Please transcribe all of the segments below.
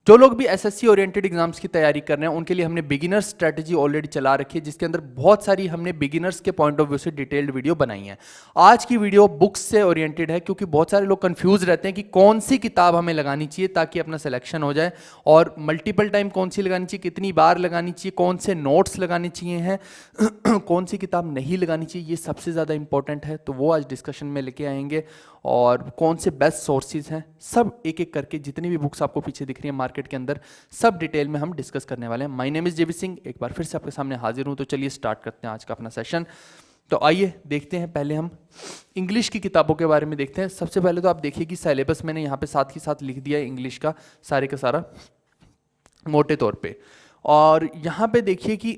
जो लोग भी एसएससी ओरिएंटेड एग्जाम्स की तैयारी कर रहे हैं उनके लिए हमने बिगिनर्स स्ट्रेटजी ऑलरेडी चला रखी है, जिसके अंदर बहुत सारी हमने बिगिनर्स के पॉइंट ऑफ व्यू से डिटेल्ड वीडियो बनाई है। आज की वीडियो बुक्स से ओरिएंटेड है, क्योंकि बहुत सारे लोग कंफ्यूज रहते हैं कि कौन सी किताब हमें लगानी चाहिए ताकि अपना सिलेक्शन हो जाए, और मल्टीपल टाइम कौन सी लगानी चाहिए, कितनी बार लगानी चाहिए, कौन से नोट्स लगाने चाहिए हैं कौन सी किताब नहीं लगानी चाहिए, ये सबसे ज़्यादा इंपॉर्टेंट है। तो वो आज डिस्कशन में लेके आएंगे, और कौन से बेस्ट सोर्सेज हैं, सब एक एक करके जितनी भी बुक्स आपको पीछे दिख रही है मार्केट के अंदर, सब डिटेल में हम डिस्कस करने वाले हैं। माय नेम इज जेबी सिंह, एक बार फिर से आपके सामने हाजिर हूं। तो चलिए स्टार्ट करते हैं आज का अपना सेशन। तो आइए देखते हैं, पहले हम इंग्लिश की किताबों के बारे में देखते हैं। सबसे पहले तो आप देखिए कि सिलेबस मैंने यहाँ पे साथ ही साथ लिख दिया है इंग्लिश का सारे का सारा मोटे तौर पे, और यहाँ पे देखिए कि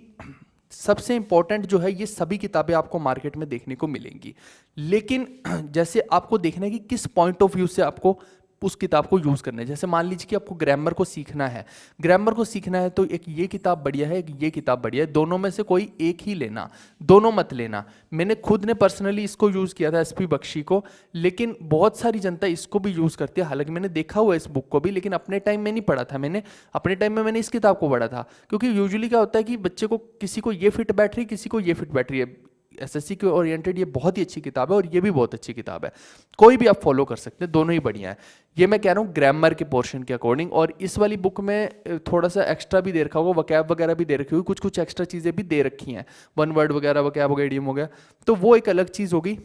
सबसे इंपॉर्टेंट जो है ये सभी किताबें आपको मार्केट में देखने को मिलेंगी, लेकिन जैसे आपको देखना है कि किस पॉइंट ऑफ व्यू से आपको उस किताब को यूज़ करना है। जैसे मान लीजिए कि आपको ग्रामर को सीखना है, ग्रामर को सीखना है तो एक ये किताब बढ़िया है, एक ये किताब बढ़िया है, दोनों में से कोई एक ही लेना, दोनों मत लेना। मैंने खुद ने पर्सनली इसको यूज़ किया था, एसपी बख्शी को, लेकिन बहुत सारी जनता इसको भी यूज़ करती है। हालांकि मैंने देखा हुआ है इस बुक को भी, लेकिन अपने टाइम में नहीं पढ़ा था। मैंने अपने टाइम में मैंने इस किताब को पढ़ा था, क्योंकि यूजुअली क्या होता है कि बच्चे को किसी को ये फिट बैठ रही है, किसी को ये फिट बैठ रही है। एसएससी के ओरिएंटेड ये बहुत ही अच्छी किताब है, और ये भी बहुत अच्छी किताब है, कोई भी आप फॉलो कर सकते हैं, दोनों ही बढ़िया है। ये मैं कह रहा हूँ ग्रामर के पोर्शन के अकॉर्डिंग। और इस वाली बुक में थोड़ा सा एक्स्ट्रा भी दे रखा होगा, वकैब वगैरह भी दे रखी होगी, कुछ कुछ एक्स्ट्रा चीज़ें भी दे रखी हैं, वन वर्ड वगैरह, वकैब हो गया, इडियम हो गया, तो वो एक अलग चीज़ होगी।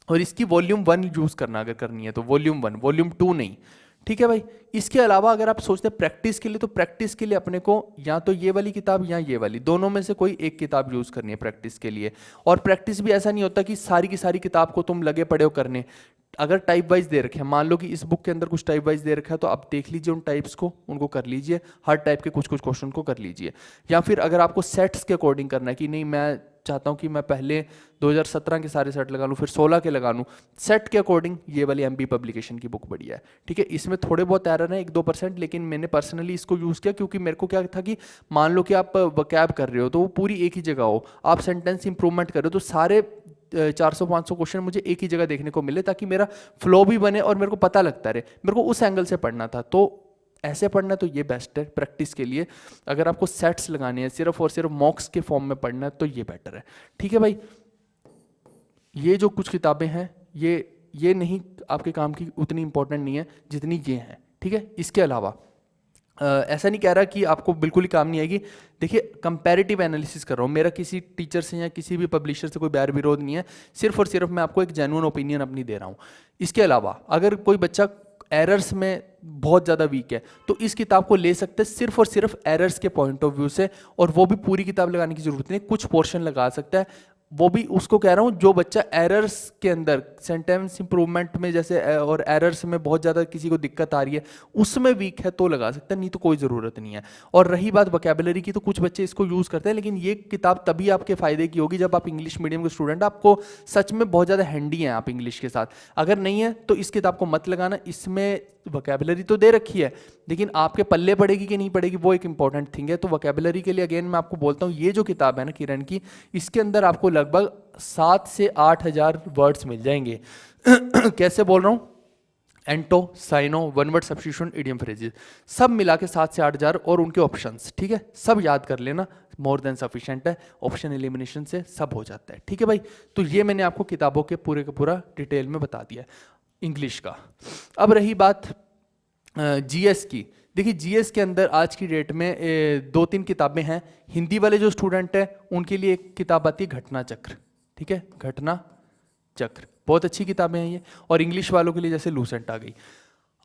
और इसकी वॉल्यूम 1 यूज़ करना अगर करनी है तो वॉल्यूम 1, वॉल्यूम 2 नहीं। ठीक है भाई। इसके अलावा अगर आप सोचते हैं प्रैक्टिस के लिए, तो प्रैक्टिस के लिए अपने को या तो ये वाली किताब या ये वाली, दोनों में से कोई एक किताब यूज़ करनी है प्रैक्टिस के लिए। और प्रैक्टिस भी ऐसा नहीं होता कि सारी की सारी किताब को तुम लगे पड़े हो करने। अगर टाइप वाइज दे रखे हैं, मान लो कि इस बुक के अंदर कुछ टाइप वाइज दे रखा है, तो आप देख लीजिए उन टाइप्स को, उनको कर लीजिए, हर टाइप के कुछ कुछ क्वेश्चन को कर लीजिए। या फिर अगर आपको सेट्स के अकॉर्डिंग करना है कि नहीं, मैं चाहता हूं कि मैं पहले 2017 के सारे सेट लगा लूं, फिर 16 के लगा लूं, सेट के अकॉर्डिंग ये वाली एमबी पब्लिकेशन की बुक बढ़िया है। ठीक है, इसमें थोड़े बहुत एरर हैं, 1-2%, लेकिन मैंने पर्सनली इसको यूज़ किया क्योंकि मेरे को क्या था कि मान लो कि आप वकैब कर रहे हो तो वो पूरी एक ही जगह हो, आप सेंटेंस इंप्रूवमेंट कर रहे हो तो सारे 400-500 क्वेश्चन मुझे एक ही जगह देखने को मिले, ताकि मेरा फ्लो भी बने और मेरे को पता लगता रहे। मेरे को उस एंगल से पढ़ना था, तो ऐसे पढ़ना तो ये बेस्ट है प्रैक्टिस के लिए। अगर आपको सेट्स लगाने हैं, सिर्फ और सिर्फ मॉक्स के फॉर्म में पढ़ना है, तो ये बेटर है। ठीक है भाई, ये जो कुछ किताबें हैं ये नहीं आपके काम की, उतनी इंपॉर्टेंट नहीं है जितनी ये हैं। ठीक है, इसके अलावा ऐसा नहीं कह रहा कि आपको बिल्कुल ही काम नहीं आएगी। देखिए, कंपैरेटिव एनालिसिस कर रहा हूँ, मेरा किसी टीचर से या किसी भी पब्लिशर से कोई बैर विरोध नहीं है, सिर्फ और सिर्फ मैं आपको एक जेन्युइन ओपिनियन अपनी दे रहा हूँ। इसके अलावा अगर कोई बच्चा एरर्स में बहुत ज़्यादा वीक है तो इस किताब को ले सकते हैं, सिर्फ और सिर्फ एरर्स के पॉइंट ऑफ व्यू से, और वो भी पूरी किताब लगाने की जरूरत नहीं, कुछ पोर्शन लगा सकता है। वो भी उसको कह रहा हूँ जो बच्चा एरर्स के अंदर, सेंटेंस इंप्रूवमेंट में जैसे और एरर्स में बहुत ज़्यादा किसी को दिक्कत आ रही है, उसमें वीक है तो लगा सकता है, नहीं तो कोई ज़रूरत नहीं है। और रही बात वोकैबुलरी की, तो कुछ बच्चे इसको यूज़ करते हैं, लेकिन ये किताब तभी आपके फ़ायदे की होगी जब आप इंग्लिश मीडियम के स्टूडेंट, आपको सच में बहुत ज़्यादा हैंडी हैं आप इंग्लिश के साथ। अगर नहीं है तो इस किताब को मत लगाना, इसमें वोकैबुलरी तो दे रखी है, लेकिन आपके पल्ले पड़ेगी कि नहीं पड़ेगी वो एक इंपॉर्टेंट थिंग है। तो वोकैबुलरी के लिए अगेन मैं आपको बोलता हूँ, ये जो किताब है ना किरण की, इसके अंदर आपको लगभग 7 से 8 हज़ार वर्ड्स मिल जाएंगे। कैसे बोल रहा हूँ, anto, syno, one word substitution, idiom phrases, सब मिला के 7 से 8 हज़ार, और उनके ऑप्शंस। ठीक है, सब याद कर लेना, मोर देन सफिशिएंट है, ऑप्शन एलिमिनेशन से सब हो जाता है। ठीक है भाई, तो ये मैंने आपको किताबों के पूरे का पूरा डिटेल में बता दिया इंग्लिश का। अब रही बात जीएस की। देखिए, जीएस के अंदर आज की डेट में 2-3 किताबें हैं। हिंदी वाले जो स्टूडेंट हैं उनके लिए एक किताब आती है घटना चक्र। ठीक है, घटना चक्र बहुत अच्छी किताबें हैं ये, और इंग्लिश वालों के लिए जैसे लूसेंट आ गई।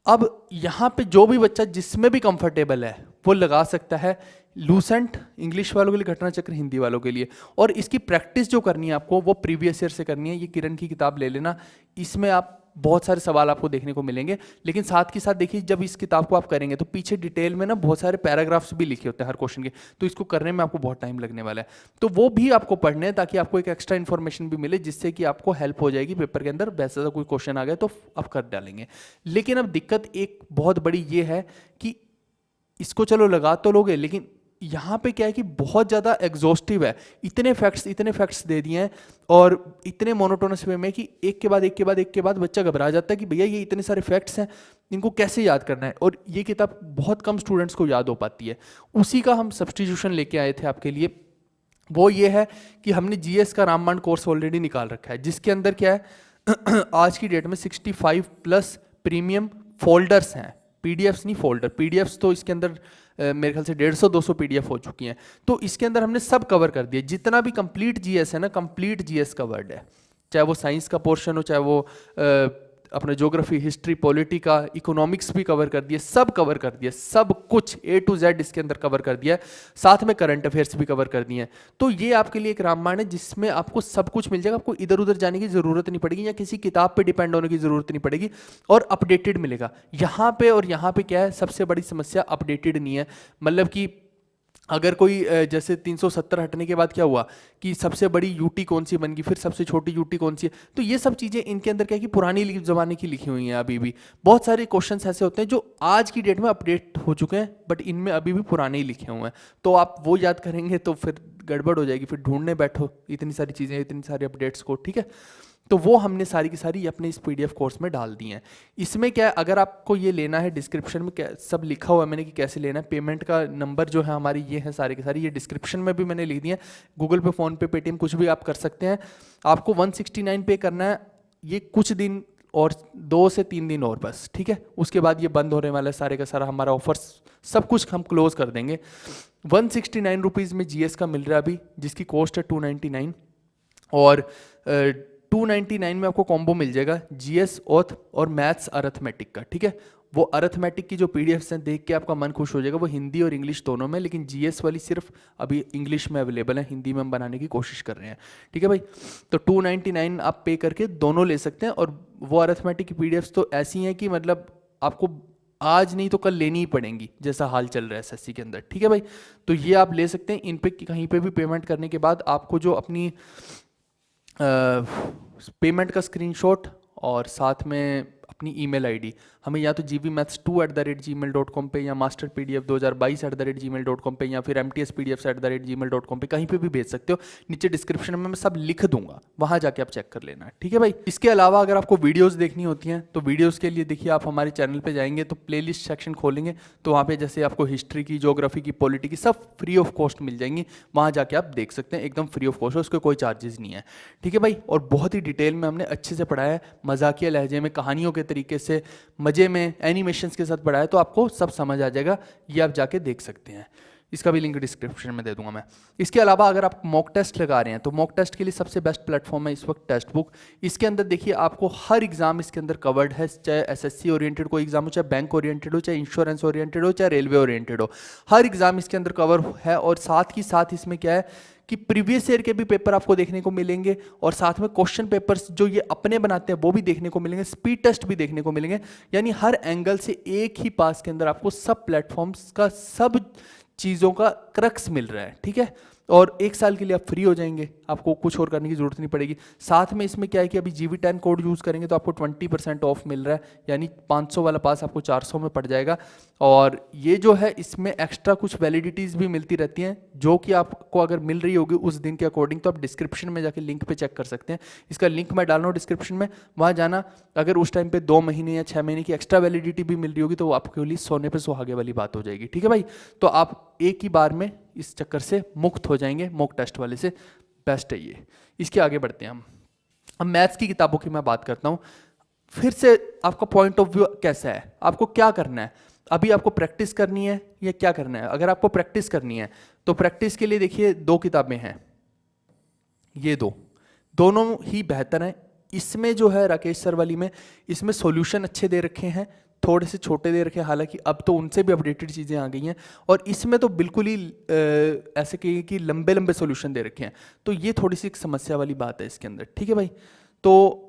अब यहाँ पे जो भी बच्चा जिसमें भी कंफर्टेबल है वो लगा सकता है, लूसेंट इंग्लिश वालों के लिए, घटना चक्र हिंदी वालों के लिए। और इसकी प्रैक्टिस जो करनी है आपको वो प्रीवियस ईयर से करनी है। ये किरण की किताब ले लेना, इसमें आप बहुत सारे सवाल आपको देखने को मिलेंगे, लेकिन साथ के साथ देखिए जब इस किताब को आप करेंगे तो पीछे डिटेल में ना बहुत सारे पैराग्राफ्स भी लिखे होते हैं हर क्वेश्चन के, तो इसको करने में आपको बहुत टाइम लगने वाला है। तो वो भी आपको पढ़ने हैं ताकि आपको एक एक्स्ट्रा इन्फॉर्मेशन भी मिले, जिससे कि आपको हेल्प हो जाएगी पेपर के अंदर। वैसा सा कोई क्वेश्चन आ गया तो आप कर डालेंगे। लेकिन अब दिक्कत एक बहुत बड़ी ये है कि इसको चलो लगा तो लोगे, लेकिन यहाँ पे क्या है कि बहुत ज़्यादा एग्जॉस्टिव है, इतने फैक्ट्स दे दिए हैं, और इतने मोनोटोनस वे में कि एक के बाद बच्चा घबरा जाता है कि भैया ये इतने सारे फैक्ट्स हैं, इनको कैसे याद करना है, और ये किताब बहुत कम स्टूडेंट्स को याद हो पाती है। उसी का हम सब्स्टिट्यूशन लेके आए थे आपके लिए। वो ये है कि हमने जीएस का रामबाण कोर्स ऑलरेडी निकाल रखा है, जिसके अंदर क्या है आज की डेट में 65 प्लस प्रीमियम फोल्डर्स हैं, पीडीएफ्स नहीं फोल्डर। पीडीएफ्स तो इसके अंदर मेरे ख्याल से 150-200 पीडीएफ हो चुकी हैं। तो इसके अंदर हमने सब कवर कर दिया, जितना भी कंप्लीट जीएस है ना, कंप्लीट जीएस कवर्ड है, चाहे वो साइंस का पोर्शन हो, चाहे वो अपने ज्योग्राफी, हिस्ट्री, पॉलिटी का, इकोनॉमिक्स भी कवर कर दिए, सब कवर कर दिया, सब कुछ A to Z इसके अंदर कवर कर दिया है। साथ में करंट अफेयर्स भी कवर कर दिए हैं। तो ये आपके लिए एक रामबाण है जिसमें आपको सब कुछ मिल जाएगा, आपको इधर उधर जाने की जरूरत नहीं पड़ेगी या किसी किताब पे डिपेंड होने की जरूरत नहीं पड़ेगी, और अपडेटेड मिलेगा। यहाँ पे और यहाँ पे क्या है, सबसे बड़ी समस्या अपडेटेड नहीं है। मतलब कि अगर कोई जैसे 370 हटने के बाद क्या हुआ कि सबसे बड़ी यूटी कौन सी बन गई, फिर सबसे छोटी यूटी कौन सी है, तो ये सब चीज़ें इनके अंदर क्या है कि पुरानी ज़माने की लिखी हुई हैं। अभी भी बहुत सारे क्वेश्चंस ऐसे होते हैं जो आज की डेट में अपडेट हो चुके हैं, बट इनमें अभी भी पुराने ही लिखे हुए हैं। तो आप वो याद करेंगे तो फिर गड़बड़ हो जाएगी, फिर ढूंढने बैठो इतनी सारी चीज़ें, इतनी सारी अपडेट्स को, ठीक है। तो वो हमने सारी की सारी अपने इस पीडीएफ कोर्स में डाल दी हैं। इसमें क्या है, अगर आपको ये लेना है, डिस्क्रिप्शन में क्या सब लिखा हुआ है मैंने कि कैसे लेना है। पेमेंट का नंबर जो है हमारी ये है, सारे के सारे ये डिस्क्रिप्शन में भी मैंने लिख दिए हैं। गूगल पे, फ़ोन पे, पेटीएम कुछ भी आप कर सकते हैं। आपको 169 पे करना है, ये कुछ दिन और 2 से 3 दिन और बस, ठीक है। उसके बाद ये बंद होने वाला है सारे का सारा हमारा ऑफर्स, सब कुछ हम क्लोज कर देंगे। 169 रुपीज़ में जीएस का मिल रहा है अभी, जिसकी कॉस्ट है 299, और 299 में आपको कॉम्बो मिल जाएगा जीएस, ऑथ और मैथ्स अर्थमेटिक का, ठीक है। वो अर्थमेटिक की जो पीडीएफ्स हैं देख के आपका मन खुश हो जाएगा, वो हिंदी और इंग्लिश दोनों में, लेकिन जीएस वाली सिर्फ अभी इंग्लिश में अवेलेबल है, हिंदी में हम बनाने की कोशिश कर रहे हैं, ठीक है भाई। तो 299 आप पे करके दोनों ले सकते हैं। और वो अर्थमेटिक की पीडीएफ्स तो ऐसी हैं कि मतलब आपको आज नहीं तो कल लेनी ही पड़ेंगी, जैसा हाल चल रहा है एसएससी के अंदर, ठीक है भाई। तो ये आप ले सकते हैं। इन पे कहीं पे भी पेमेंट करने के बाद आपको जो अपनी पेमेंट का स्क्रीनशॉट और साथ में अपनी ईमेल आईडी हमें या तो gbmaths2@gmail.com पे, या masterpdf2022@gmail.com पे, या फिर mtspdfs@gmail.com पे कहीं पे भी भेज सकते हो। नीचे डिस्क्रिप्शन में मैं सब लिख दूंगा, वहाँ जाके आप चेक कर लेना, ठीक है भाई। इसके अलावा अगर आपको वीडियोस देखनी होती हैं तो वीडियोस के लिए देखिए, आप हमारे चैनल पे जाएंगे तो प्लेलिस्ट सेक्शन खोलेंगे तो वहाँ पे जैसे आपको हिस्ट्री की, ज्योग्राफी की, पॉलिटी की सब फ्री ऑफ कॉस्ट मिल जाएंगी। वहाँ जाके आप देख सकते हैं, एकदम फ्री ऑफ कॉस्ट है, उसके कोई चार्जेस नहीं है, ठीक है भाई। और बहुत ही डिटेल में हमने अच्छे से पढ़ाया है, मजाकिया लहजे में, कहानियों के तरीके से, मजे में, एनिमेशंस के साथ पढ़ाया, तो आपको सब समझ आ जाएगा। ये आप जाके देख सकते हैं, इसका भी लिंक डिस्क्रिप्शन में दे दूंगा मैं। इसके अलावा अगर आप मॉक टेस्ट लगा रहे हैं तो मॉक टेस्ट के लिए सबसे बेस्ट प्लेटफॉर्म है इस वक्त टेस्ट बुक। इसके अंदर देखिए आपको हर एग्जाम इसके अंदर कवर्ड है, चाहे एसएससी ओरिएंटेड कोई एग्जाम हो, चाहे बैंक ओरिएंटेड हो, चाहे इंश्योरेंस ओरिएंटेड हो, चाहे रेलवे ओरिएंटेड हो, हर एग्जाम इसके अंदर कवर है। और साथ ही साथ इसमें क्या है कि प्रीवियस ईयर के भी पेपर आपको देखने को मिलेंगे, और साथ में क्वेश्चन पेपर्स जो ये अपने बनाते हैं वो भी देखने को मिलेंगे, स्पीड टेस्ट भी देखने को मिलेंगे। यानी हर एंगल से एक ही पास के अंदर आपको सब प्लेटफॉर्म्स का, सब चीज़ों का क्रक्स मिल रहा है, ठीक है। और 1 साल के लिए आप फ्री हो जाएंगे, आपको कुछ और करने की जरूरत नहीं पड़ेगी। साथ में इसमें क्या है कि अभी GV10 कोड यूज़ करेंगे तो आपको 20% ऑफ मिल रहा है, यानी 500 वाला पास आपको 400 में पड़ जाएगा। और ये जो है इसमें एक्स्ट्रा कुछ वैलिडिटीज़ भी मिलती रहती हैं, जो कि आपको अगर मिल रही होगी उस दिन के अकॉर्डिंग, तो आप डिस्क्रिप्शन में जाके लिंक पे चेक कर सकते हैं। इसका लिंक मैं डाल रहा हूँ डिस्क्रिप्शन में, वहाँ जाना। अगर उस टाइम पे 2 महीने या 6 महीने की एक्स्ट्रा वैलिडिटी भी मिल रही होगी तो आपके लिए सोने पे सुहागे वाली बात हो जाएगी, ठीक है भाई। तो आप एक ही बार में इस चक्कर से मुक्त हो जाएंगे, मॉक टेस्ट वाले से। बेस्ट है ये। इसके आगे बढ़ते हैं हम। अब मैथ्स की किताबों की मैं बात करता हूँ। फिर से आपका पॉइंट ऑफ व्यू कैसा है, आपको क्या करना है, अभी आपको प्रैक्टिस करनी है या क्या करना है। अगर आपको प्रैक्टिस करनी है तो प्रैक्टिस के लिए देखिए 2 किताबें हैं, ये दोनों ही बेहतर हैं। इसमें जो है राकेश सर वाली में, इसमें सॉल्यूशन अच्छे दे रखे हैं, थोड़े से छोटे दे रखे हैं, हालांकि अब तो उनसे भी अपडेटेड चीज़ें आ गई हैं। और इसमें तो बिल्कुल ही ऐसे कहिए कि लंबे लंबे सॉल्यूशन दे रखे हैं, तो ये थोड़ी सी एक समस्या वाली बात है इसके अंदर, ठीक है भाई। तो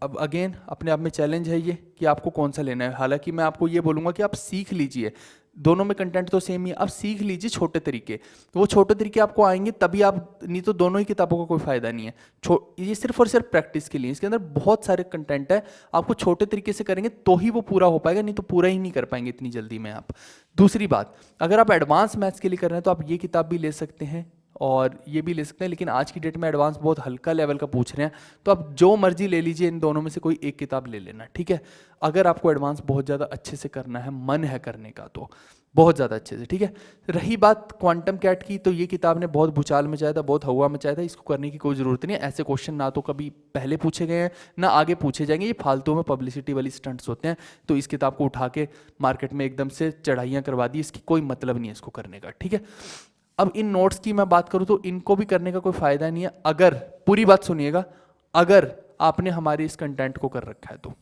अब अगेन अपने आप में चैलेंज है ये कि आपको कौन सा लेना है। हालांकि मैं आपको ये बोलूँगा कि आप सीख लीजिए, दोनों में कंटेंट तो सेम ही है, आप सीख लीजिए छोटे तरीके। वो छोटे तरीके आपको आएंगे तभी आप, नहीं तो दोनों ही किताबों का कोई फ़ायदा नहीं है। ये सिर्फ और सिर्फ प्रैक्टिस के लिए, इसके अंदर बहुत सारे कंटेंट है, आपको छोटे तरीके से करेंगे तो ही वो पूरा हो पाएगा, नहीं तो पूरा ही नहीं कर पाएंगे इतनी जल्दी में आप। दूसरी बात, अगर आप एडवांस मैथ्स के लिए कर रहे हैं तो आप ये किताब भी ले सकते हैं, और ये भी ले सकते हैं, लेकिन आज की डेट में एडवांस बहुत हल्का लेवल का पूछ रहे हैं, तो आप जो मर्जी ले लीजिए, इन दोनों में से कोई एक किताब ले लेना, ठीक है। अगर आपको एडवांस बहुत ज़्यादा अच्छे से करना है, मन है करने का, तो बहुत ज़्यादा अच्छे से, ठीक है। रही बात क्वांटम कैट की, तो ये किताब ने बहुत भूचाल मचाया था, बहुत हवा मचाया था, इसको करने की कोई ज़रूरत नहीं है। ऐसे क्वेश्चन ना तो कभी पहले पूछे गए हैं, ना आगे पूछे जाएंगे, ये फालतू में पब्लिसिटी वाली स्टंट्स होते हैं। तो इस किताब को उठा के मार्केट में एकदम से चढ़ाइयाँ करवा दी, इसकी कोई मतलब नहीं है इसको करने का, ठीक है। अब इन नोट्स की मैं बात करूं तो इनको भी करने का कोई फायदा नहीं है, अगर, पूरी बात सुनिएगा, अगर आपने हमारे इस कंटेंट को कर रखा है तो।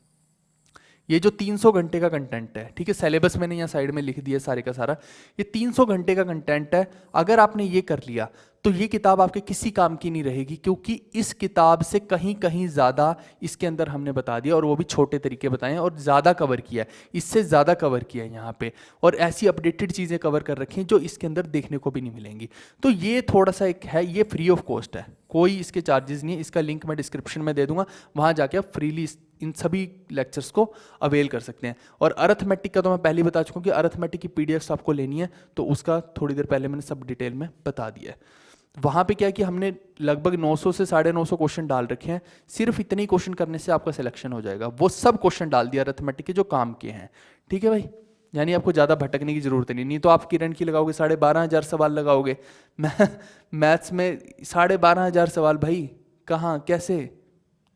ये जो 300 घंटे का कंटेंट है, ठीक है, सिलेबस मैंने यहाँ साइड में लिख दिया सारे का सारा, ये 300 घंटे का कंटेंट है। अगर आपने ये कर लिया तो ये किताब आपके किसी काम की नहीं रहेगी, क्योंकि इस किताब से कहीं कहीं ज़्यादा इसके अंदर हमने बता दिया, और वो भी छोटे तरीके बताए और ज़्यादा कवर किया है, इससे ज़्यादा कवर किया है यहाँ पे, और ऐसी अपडेटेड चीज़ें कवर कर रखी हैं जो इसके अंदर देखने को भी नहीं मिलेंगी। तो ये थोड़ा सा एक है, ये फ्री ऑफ कॉस्ट है, कोई इसके चार्जेस नहीं है। इसका लिंक मैं डिस्क्रिप्शन में दे दूंगा, वहाँ जाके आप फ्रीली इन सभी लेक्चर्स को अवेल कर सकते हैं। और अर्थमेटिक का तो मैं पहले ही बता चुका हूँ कि अर्थमेटिक की पीडीएफ्स आपको लेनी है, तो उसका थोड़ी देर पहले मैंने सब डिटेल में बता दिया है। वहाँ पे क्या है कि हमने लगभग 900 से 950 क्वेश्चन डाल रखे हैं, सिर्फ इतने ही क्वेश्चन करने से आपका सिलेक्शन हो जाएगा। वो सब क्वेश्चन डाल दिया अर्थमेटिक के जो काम के हैं, ठीक है भाई, यानी आपको ज़्यादा भटकने की जरूरत नहीं तो आप किरण की लगाओगे 12,500 सवाल लगाओगे, मैथ्स में 12,500 सवाल, भाई कहाँ, कैसे,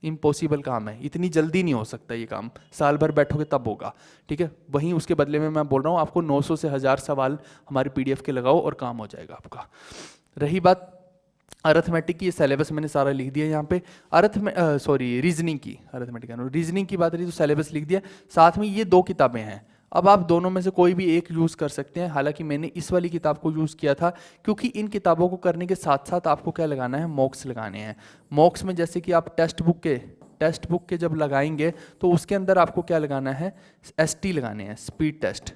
इम्पॉसिबल काम है, इतनी जल्दी नहीं हो सकता ये काम, साल भर बैठोगे तब होगा, ठीक है। वहीं उसके बदले में मैं बोल रहा हूँ आपको 900 से 1000 सवाल हमारी पीडीएफ के लगाओ और काम हो जाएगा आपका। रही बात अर्थमेटिक की, ये सिलेबस मैंने सारा लिख दिया यहाँ पे। रीजनिंग की, अर्थमेटिक रीजनिंग की बात रही तो सिलेबस लिख दिया, साथ में ये 2 किताबें हैं। अब आप दोनों में से कोई भी एक यूज़ कर सकते हैं, हालांकि मैंने इस वाली किताब को यूज़ किया था, क्योंकि इन किताबों को करने के साथ साथ आपको क्या लगाना है, मॉक्स लगाने हैं। मॉक्स में जैसे कि आप टेक्स्ट बुक के जब लगाएंगे तो उसके अंदर आपको क्या लगाना है, ST लगाने हैं, स्पीड टेस्ट।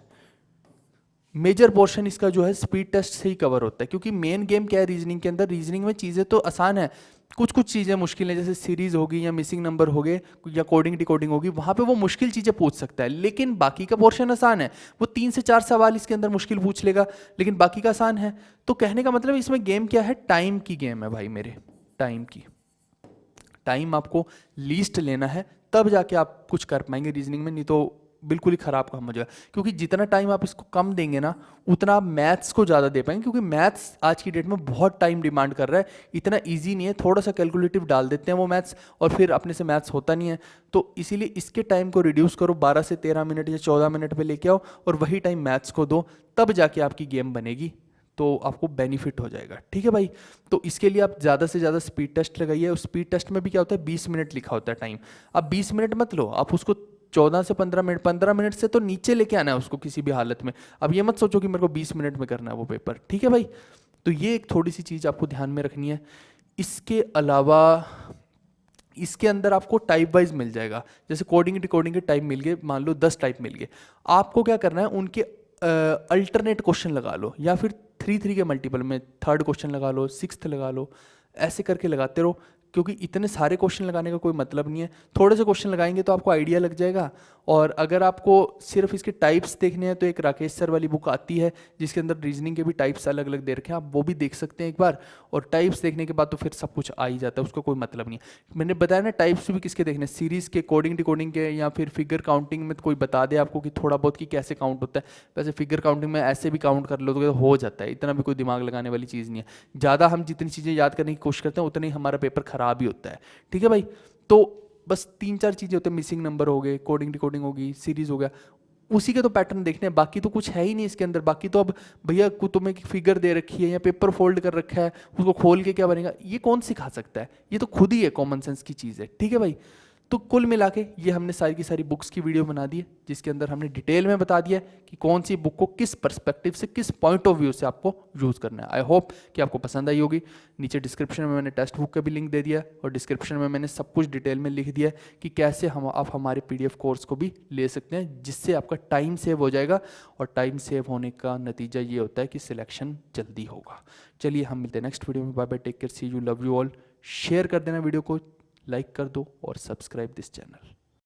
मेजर पोर्शन इसका जो है स्पीड टेस्ट से ही कवर होता है, क्योंकि मेन गेम क्या है रीजनिंग के अंदर, रीजनिंग में चीज़ें तो आसान है, कुछ कुछ चीज़ें मुश्किल हैं, जैसे सीरीज होगी या मिसिंग नंबर हो गए या कोडिंग डिकोडिंग होगी, वहाँ पे वो मुश्किल चीज़ें पूछ सकता है, लेकिन बाकी का पोर्शन आसान है। वो 3 से 4 सवाल इसके अंदर मुश्किल पूछ लेगा, लेकिन बाकी का आसान है। तो कहने का मतलब इसमें गेम क्या है, टाइम की गेम है भाई मेरे, टाइम की। टाइम आपको लीस्ट लेना है, तब जाके आप कुछ कर पाएंगे रीजनिंग में, नहीं तो बिल्कुल ही खराब काम हो जाएगा। क्योंकि जितना टाइम आप इसको कम देंगे ना, उतना आप मैथ्स को ज़्यादा दे पाएंगे, क्योंकि मैथ्स आज की डेट में बहुत टाइम डिमांड कर रहा है, इतना इजी नहीं है। थोड़ा सा कैलकुलेटिव डाल देते हैं वो मैथ्स, और फिर अपने से मैथ्स होता नहीं है। तो इसीलिए इसके टाइम को रिड्यूस करो, 12 से 13 मिनट या 14 मिनट पे लेके आओ, और वही टाइम मैथ्स को दो, तब जाके आपकी गेम बनेगी, तो आपको बेनिफिट हो जाएगा, ठीक है भाई। तो इसके लिए आप ज़्यादा से ज़्यादा स्पीड टेस्ट लगाइए। उस स्पीड टेस्ट में भी क्या होता है, 20 मिनट लिखा होता है टाइम। आप 20 मिनट मत लो, आप उसको 14 से 15 मिनट, 15 मिनट से तो नीचे लेके आना है उसको किसी भी हालत में। अब ये मत सोचो कि मेरे को 20 मिनट में करना है वो पेपर, ठीक है भाई। तो ये एक थोड़ी सी चीज़ आपको ध्यान में रखनी है। इसके अलावा इसके अंदर आपको टाइप वाइज मिल जाएगा, जैसे कोडिंग डिकोडिंग के टाइप मिल गए, मान लो 10 टाइप मिल गए, आपको क्या करना है, उनके अल्टरनेट क्वेश्चन लगा लो, या फिर 3 के मल्टीपल में 3rd क्वेश्चन लगा लो, 6th लगा लो, ऐसे करके लगाते रहो। क्योंकि इतने सारे क्वेश्चन लगाने का कोई मतलब नहीं है, थोड़े से क्वेश्चन लगाएंगे तो आपको आइडिया लग जाएगा। और अगर आपको सिर्फ इसके टाइप्स देखने हैं तो एक राकेश सर वाली बुक आती है जिसके अंदर रीजनिंग के भी टाइप्स अलग अलग दे रखे हैं, आप वो भी देख सकते हैं एक बार। और टाइप्स देखने के बाद तो फिर सब कुछ आ ही जाता है, उसका कोई मतलब नहीं है। मैंने बताया ना, टाइप्स भी किसके देखने, सीरीज के, कोडिंग डिकोडिंग के, या फिर फिगर काउंटिंग में तो कोई बता दे आपको कि थोड़ा बहुत कि कैसे काउंट होता है। वैसे फिगर काउंटिंग में ऐसे भी काउंट कर लो तो हो जाता है, इतना भी कोई दिमाग लगाने वाली चीज़ नहीं है। ज़्यादा हम जितनी चीज़ें याद करने की कोशिश करते हैं उतना ही हमारा पेपर खराब ही होता है, ठीक है भाई। तो बस 3-4 चीज़ें होते हैं, मिसिंग नंबर हो गए, कोडिंग डिकोडिंग होगी, सीरीज हो गया, उसी के तो पैटर्न देखने हैं, बाकी तो कुछ है ही नहीं इसके अंदर। बाकी तो अब भैया तुम्हें फिगर दे रखी है या पेपर फोल्ड कर रखा है, उसको खोल के क्या बनेगा, ये कौन सिखा सकता है, ये तो खुद ही है, कॉमन सेंस की चीज़ है, ठीक है भाई। तो कुल मिला के ये हमने सारी की सारी बुक्स की वीडियो बना दी है, जिसके अंदर हमने डिटेल में बता दिया कि कौन सी बुक को किस पर्सपेक्टिव से, किस पॉइंट ऑफ व्यू से आपको यूज़ करना है। आई होप कि आपको पसंद आई होगी। नीचे डिस्क्रिप्शन में मैंने टेक्स्ट बुक का भी लिंक दे दिया, और डिस्क्रिप्शन में मैंने सब कुछ डिटेल में लिख दिया कि कैसे आप हमारे PDF कोर्स को भी ले सकते हैं, जिससे आपका टाइम सेव हो जाएगा। और टाइम सेव होने का नतीजा ये होता है कि सिलेक्शन जल्दी होगा। चलिए हम मिलते हैं नेक्स्ट वीडियो में। Bye bye, take care, see you, love you all. Share कर देना वीडियो को, लाइक कर दो और सब्सक्राइब दिस चैनल।